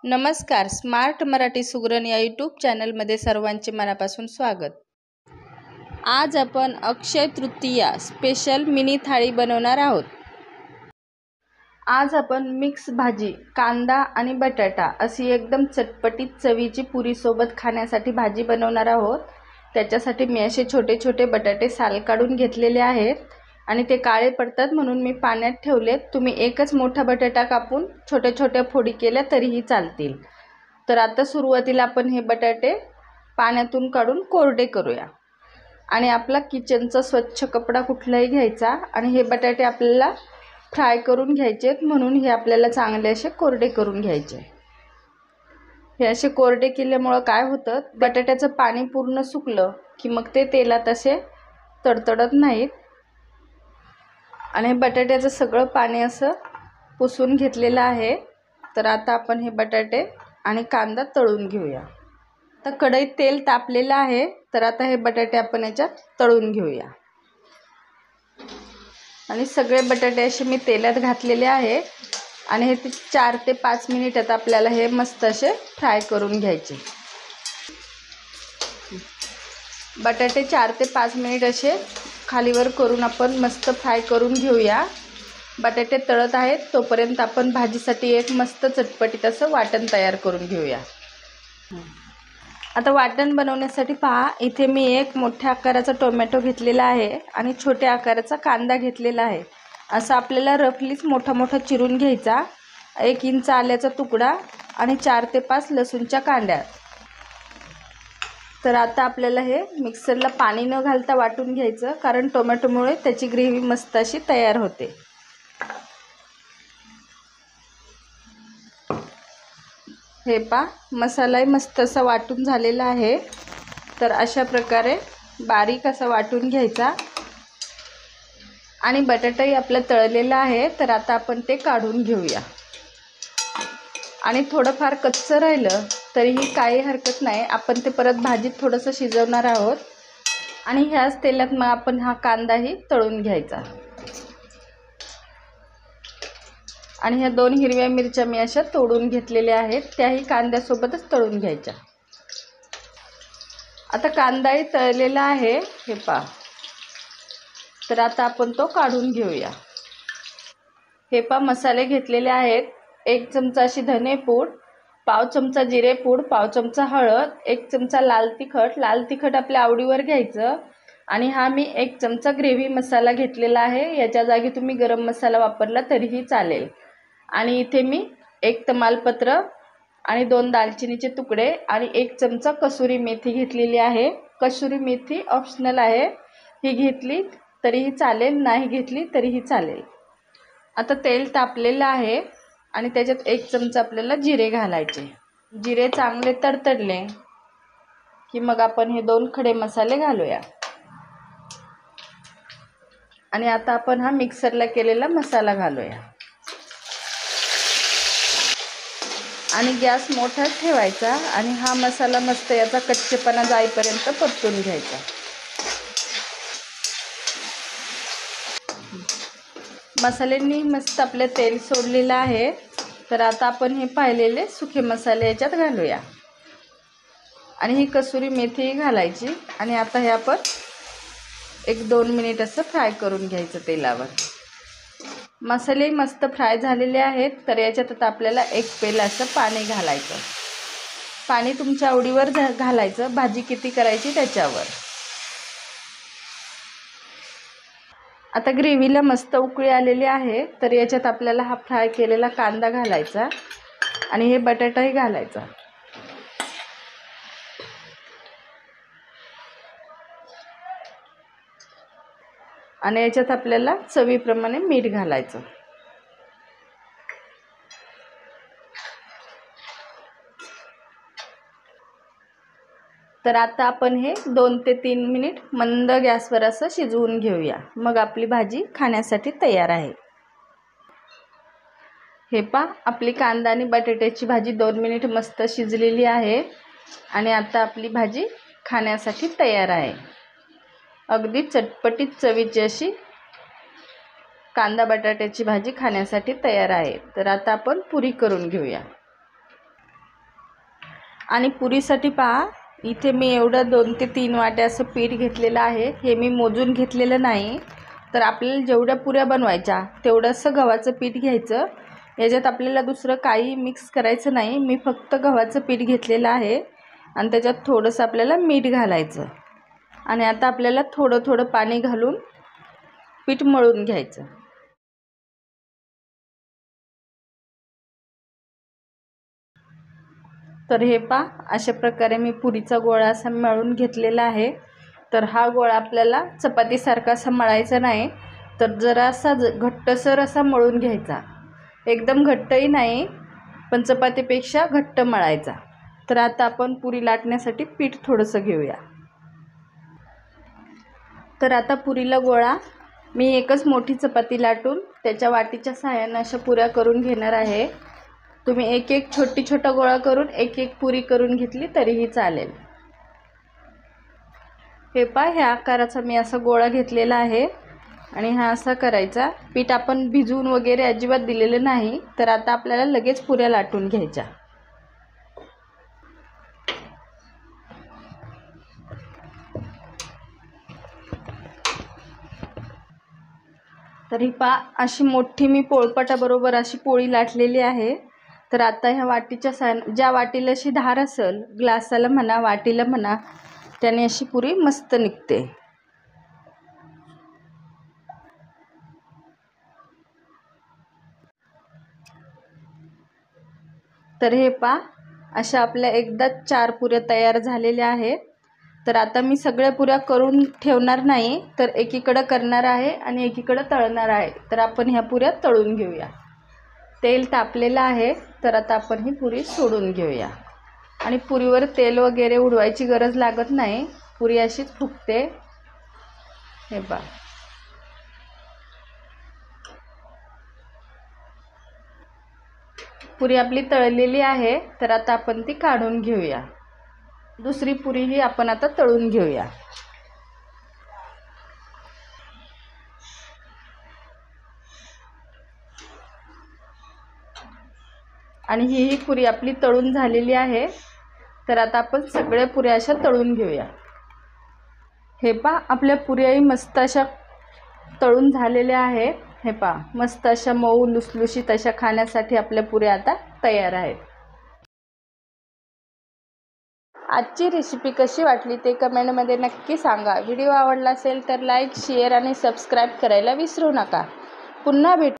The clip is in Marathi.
नमस्कार. स्मार्ट मराठी सुगरण या यूट्यूब चॅनलमध्ये सर्वांचे मनापासून स्वागत. आज आपण अक्षय तृतीया स्पेशल मिनी थाळी बनवणार आहोत. आज आपण मिक्स भाजी, कांदा आणि बटाटा अशी एकदम चटपटीत चवीची पुरीसोबत खाण्यासाठी भाजी बनवणार आहोत. त्याच्यासाठी मी असे छोटे छोटे बटाटे साल काढून घेतलेले आहेत आणि ते काळे पडतात म्हणून मी पाण्यात ठेवलेत. तुम्ही एकच मोठा बटाटा कापून छोट्या छोट्या फोडी केल्या तरीही चालतील. तर आता सुरुवातीला आपण हे बटाटे पाण्यातून काढून कोरडे करूया. आणि आपला किचनचा स्वच्छ कपडा कुठलाही घ्यायचा आणि हे बटाटे आपल्याला फ्राय करून घ्यायचेत म्हणून हे आपल्याला चांगले असे कोरडे करून घ्यायचे. हे असे कोरडे केल्यामुळे काय होतं, बटाट्याचं पाणी पूर्ण सुकलं की मग ते तेलात असे तडतडत नाहीत. आणि बटाट्याचं सगळं पाणी असं पुसून घेतलेलं आहे. तर आता आपण हे बटाटे आणि कांदा तळून घेऊया. तर कढईत तेल तापलेलं आहे, तर आता हे बटाटे आपण याच्यात तळून घेऊया. आणि सगळे बटाटे असे मी तेलात घातलेले आहे आणि हे 4 ते 5 मिनिटात आपल्याला हे मस्त असे फ्राय करून घ्यायचे. बटाटे 4 ते 5 मिनिट असे खालीवर करून आपण मस्त फ्राय करून घेऊया. बटाटे तळत आहेत तोपर्यंत आपण भाजीसाठी एक मस्त चटपटीत असं वाटण तयार करून घेऊया. आता वाटण बनवण्यासाठी पहा, इथे मी एक मोठ्या आकाराचा टोमॅटो घेतलेला आहे आणि छोट्या आकाराचा कांदा घेतलेला आहे. असं आपल्याला रफलीच मोठा मोठा चिरून घ्यायचा. 1 इंच आल्याचा तुकडा आणि 4 ते 5 लसूणच्या कांड्या. तर आता आपल्याला हे मिक्सरला पाणी न घालता वाटून घ्यायचं, कारण टोमॅटोमुळे त्याची ग्रेव्ही मस्त अशी तयार होते. हे पहा, मसालाही मस्त असा वाटून झालेला आहे. तर अशा प्रकारे बारीक असा वाटून घ्यायचा. आणि बटाटाही आपला तळलेला आहे, तर आता आपण ते काढून घेऊया. आणि थोडंफार कच्चं राहिलं तरीही काही हरकत नाही, आपण ते परत भाजीत थोडंसं शिजवणार आहोत. आणि ह्याच तेलात मग आपण हा कांदाही तळून घ्यायचा. आणि ह्या 2 हिरव्या मिरच्या मी अशा तोडून घेतलेल्या आहेत, त्याही कांद्यासोबतच तळून घ्यायच्या. आता कांदाही तळलेला आहे, हे पहा. तर आता आपण तो काढून घेऊया. हे पहा, मसाले घेतलेले आहेत. 1 चमचा अशी धनेपूड, पाव चमचा जिरेपूड, पाव चमचा हळद, 1 चमचा लाल तिखट. लाल तिखट आपल्या आवडीवर घ्यायचं. आणि हा मी 1 चमचा ग्रेव्ही मसाला घेतलेला आहे. याच्या जागी तुम्ही गरम मसाला वापरला तरीही चालेल. आणि इथे मी 1 तमालपत्र आणि 2 दालचिनीचे तुकडे आणि 1 चमचा कसुरी मेथी घेतलेली आहे. कसुरी मेथी ऑप्शनल आहे, ही घेतली तरीही चालेल, नाही घेतली तरीही चालेल. आता तेल तापलेलं आहे आणि त्याच्यात 1 चमचा आपल्याला जिरे घालायचे. जिरे चांगले तडतडले की मग आपण हे 2 खडे मसाले घालूया. आणि आता आपण हा मिक्सरला केलेला मसाला घालूया. आणि गॅस मोठाच ठेवायचा आणि हा मसाला मस्त याचा कच्चेपणा जाईपर्यंत परतून घ्यायचा. मसाल्यांनी मस्त आपले तेल सोडलेलं आहे. तर आता आपण हे पाहिलेले सुखे मसाले याच्यात घालूया. आणि ही कसुरी मेथी घालायची. आणि आता हे आपण 1-2 मिनिट असं फ्राय करून घ्यायचं तेलावर. मसाले मस्त फ्राय झालेले आहेत, तर याच्यात आता आपल्याला 1 पेला असं पाणी घालायचं. पाणी तुमच्या आवडीवर घालायचं, भाजी किती करायची त्याच्यावर. आता ग्रेव्हीला मस्त उकळी आलेली आहे, तर याच्यात आपल्याला हा फ्राय केलेला कांदा घालायचा आणि हे बटाटाही घालायचा. आणि याच्यात आपल्याला चवीप्रमाणे मीठ घालायचं. तर आता आपण हे 2 ते 3 मिनिट मंद गॅसवर असं शिजवून घेऊया. मग आपली भाजी खाण्यासाठी तयार आहे. हे पहा, आपली कांदा आणि बटाट्याची भाजी 2 मिनिट मस्त शिजलेली आहे. आणि आता आपली भाजी खाण्यासाठी तयार आहे. अगदी चटपटीत चवीची अशी कांदा बटाट्याची भाजी खाण्यासाठी तयार आहे. तर आता आपण पुरी करून घेऊया. आणि पुरीसाठी पहा, इथे मी एवढं 2 ते 3 वाट्या असं पीठ घेतलेलं आहे. हे मी मोजून घेतलेलं नाही. तर आपल्याला जेवढ्या पुऱ्या बनवायच्या तेवढंसं गव्हाचं पीठ घ्यायचं. याच्यात आपल्याला दुसरं काही मिक्स करायचं नाही. मी फक्त गव्हाचं पीठ घेतलेलं आहे आणि त्याच्यात थोडंसं आपल्याला मीठ घालायचं. आणि आता आपल्याला थोडं थोडं पाणी घालून पीठ मळून घ्यायचं. तर हे पहा, अशा प्रकारे मी पुरीचा गोळा असा मळून घेतलेला आहे. तर हा गोळा आपल्याला चपातीसारखा असा मळायचा नाही, तर जरासा घट्टसर असा मळून घ्यायचा. एकदम घट्टही नाही, पण चपातीपेक्षा घट्ट मळायचा. तर आता आपण पुरी लाटण्यासाठी पीठ थोडंसं घेऊया. तर आता पुरीला गोळा मी एकच मोठी चपाती लाटून त्याच्या वाटीच्या सहाय्याने अशा पुऱ्या करून घेणार आहे. तुम्ही एक एक छोटा गोळा करून एक एक पुरी करून घेतली तरीही चालेल. हे पहा, ह्या आकाराचा मी असा गोळा घेतलेला आहे आणि हा असा करायचा. पीठ आपण भिजवून वगैरे अजिबात दिलेलं नाही. तर आता आपल्याला लगेच पुऱ्या लाटून घ्यायच्या. तर ही पहा, अशी मोठी मी पोळपाटाबरोबर अशी पोळी लाटलेली आहे. तर आता ह्या वाटीच्या ज्या वाटीला अशी धार असेल, ग्लासाला म्हणा वाटीला म्हणा, त्याने अशी पुरी मस्त निघते. तर हे पहा, अशा आपल्या एकदाच 4 पुऱ्या तयार झालेल्या आहेत. तर आता मी सगळ्या पुऱ्या करून ठेवणार नाही, तर एकीकडं करणार आहे आणि एकीकडं तळणार आहे. तर आपण ह्या पुऱ्या तळून घेऊया. तेल तापलेलं आहे, तर आता आपण ही पुरी सोडून घेऊया. आणि पुरीवर तेल वगैरे उडवायची गरज लागत नाही, पुरी अशीच फुगते. हे पहा, पुरी आपली तळलेली आहे. तर आता आपण ती काढून घेऊया. दुसरी पुरीही आपण आता तळून घेऊया. आणि ही पुरी आपली तळून झालेली आहे. तर आता आपण सगळ्या पुऱ्या अशा तळून घेऊया. हे पहा, आपल्या पुऱ्याही मस्त अशा तळून झालेल्या आहेत. हे पहा, मस्त अशा मऊ लुसलुशीत अशा खाण्यासाठी आपल्या पुऱ्या आता तयार आहेत. आजची रेसिपी कशी वाटली ते कमेंटमध्ये नक्की सांगा. व्हिडिओ आवडला असेल तर लाईक, शेअर आणि सबस्क्राईब करायला विसरू नका. पुन्हा भेटू.